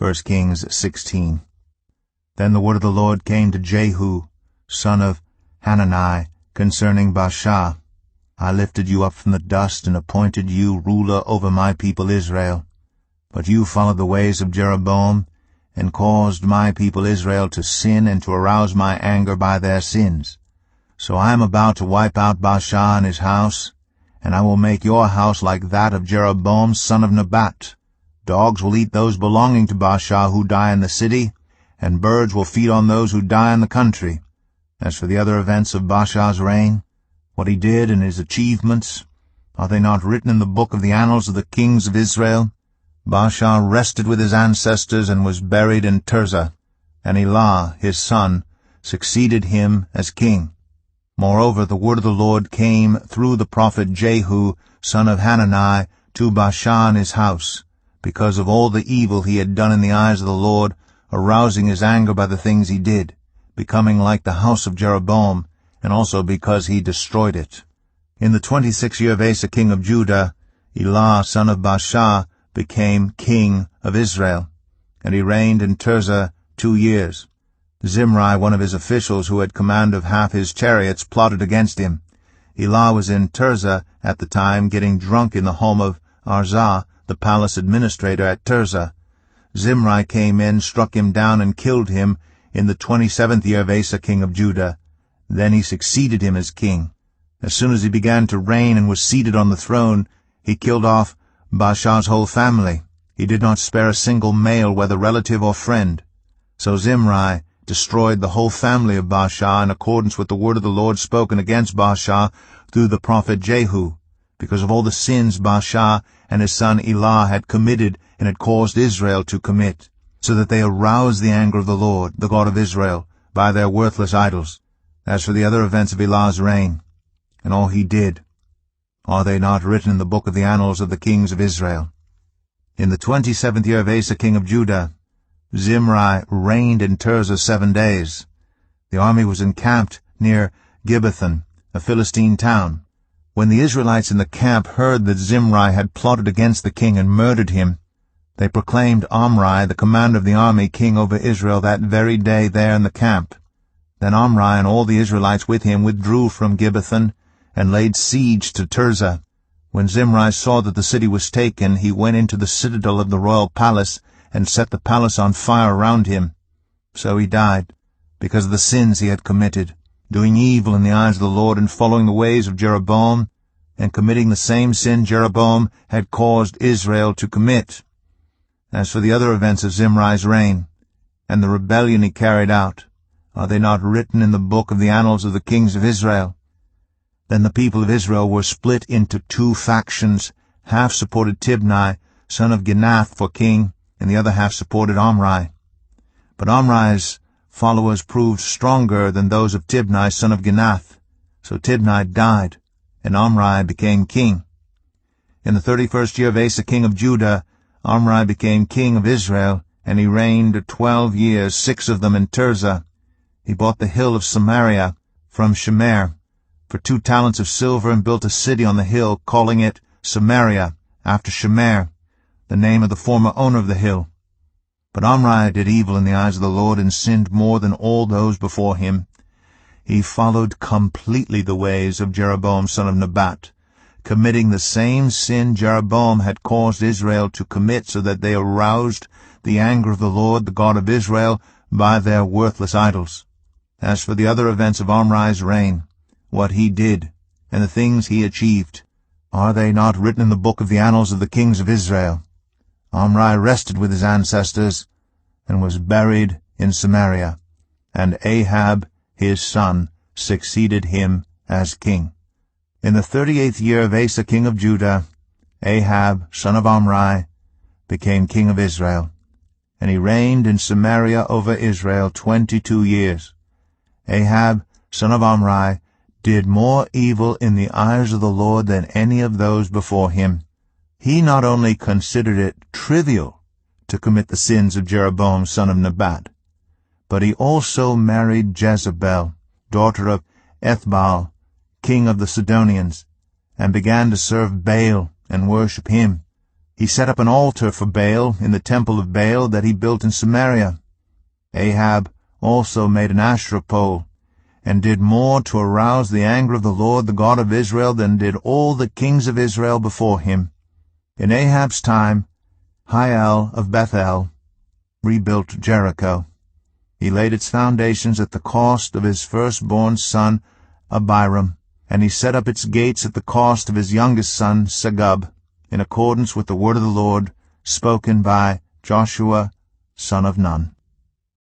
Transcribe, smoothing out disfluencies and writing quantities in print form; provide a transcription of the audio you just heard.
1 Kings 16. Then the word of the Lord came to Jehu, son of Hanani, concerning Baasha. I lifted you up from the dust and appointed you ruler over my people Israel. But you followed the ways of Jeroboam, and caused my people Israel to sin and to arouse my anger by their sins. So I am about to wipe out Baasha and his house, and I will make your house like that of Jeroboam son of Nebat. Dogs will eat those belonging to Baasha who die in the city, and birds will feed on those who die in the country. As for the other events of Baasha's reign, what he did and his achievements, are they not written in the book of the annals of the kings of Israel? Baasha rested with his ancestors and was buried in Tirzah, and Elah, his son, succeeded him as king. Moreover, the word of the Lord came through the prophet Jehu, son of Hanani, to Baasha and his house, because of all the evil he had done in the eyes of the Lord, arousing his anger by the things he did, becoming like the house of Jeroboam, and also because he destroyed it. In the 26th year of Asa king of Judah, Elah son of Baasha became king of Israel, and he reigned in Tirzah 2 years. Zimri, one of his officials who had command of half his chariots, plotted against him. Elah was in Tirzah at the time, getting drunk in the home of Arzah, the palace administrator at Tirzah. Zimri came in, struck him down, and killed him in the 27th year of Asa king of Judah. Then he succeeded him as king. As soon as he began to reign and was seated on the throne, he killed off Baasha's whole family. He did not spare a single male, whether relative or friend. So Zimri destroyed the whole family of Baasha in accordance with the word of the Lord spoken against Baasha through the prophet Jehu, because of all the sins Baasha and his son Elah had committed and had caused Israel to commit, so that they aroused the anger of the Lord, the God of Israel, by their worthless idols. As for the other events of Elah's reign, and all he did, are they not written in the book of the annals of the kings of Israel? In the 27th year of Asa king of Judah, Zimri reigned in Tirzah 7 days. The army was encamped near Gibbethon, a Philistine town. When the Israelites in the camp heard that Zimri had plotted against the king and murdered him, they proclaimed Omri, the commander of the army, king over Israel that very day there in the camp. Then Omri and all the Israelites with him withdrew from Gibbethon and laid siege to Tirzah. When Zimri saw that the city was taken, he went into the citadel of the royal palace and set the palace on fire around him. So he died, because of the sins he had committed, doing evil in the eyes of the Lord and following the ways of Jeroboam, and committing the same sin Jeroboam had caused Israel to commit. As for the other events of Zimri's reign, and the rebellion he carried out, are they not written in the book of the annals of the kings of Israel? Then the people of Israel were split into 2 factions. Half supported Tibni, son of Ginath, for king, and the other half supported Omri. But Omri's followers proved stronger than those of Tibni, son of Ginath. So Tibni died, and Omri became king. In the 31st year of Asa king of Judah, Omri became king of Israel, and he reigned 12 years, 6 of them in Tirzah. He bought the hill of Samaria from Shemer for 2 talents of silver, and built a city on the hill, calling it Samaria, after Shemer, the name of the former owner of the hill. But Omri did evil in the eyes of the Lord, and sinned more than all those before him. He followed completely the ways of Jeroboam son of Nebat, committing the same sin Jeroboam had caused Israel to commit, so that they aroused the anger of the Lord, the God of Israel, by their worthless idols. As for the other events of Omri's reign, what he did, and the things he achieved, are they not written in the book of the annals of the kings of Israel? Omri rested with his ancestors, and was buried in Samaria, and Ahab his son succeeded him as king. In the 38th year of Asa king of Judah, Ahab son of Omri became king of Israel, and he reigned in Samaria over Israel 22 years. Ahab son of Omri did more evil in the eyes of the Lord than any of those before him. He not only considered it trivial to commit the sins of Jeroboam son of Nebat, but he also married Jezebel, daughter of Ethbaal, king of the Sidonians, and began to serve Baal and worship him. He He set up an altar for Baal in the temple of Baal that he built in Samaria. Ahab also made an Asherah pole, and did more to arouse the anger of the Lord, the God of Israel, than did all the kings of Israel before him. In Ahab's time, Hiel of Bethel rebuilt Jericho. He laid its foundations at the cost of his firstborn son Abiram, and he set up its gates at the cost of his youngest son Segub, in accordance with the word of the Lord spoken by Joshua son of Nun.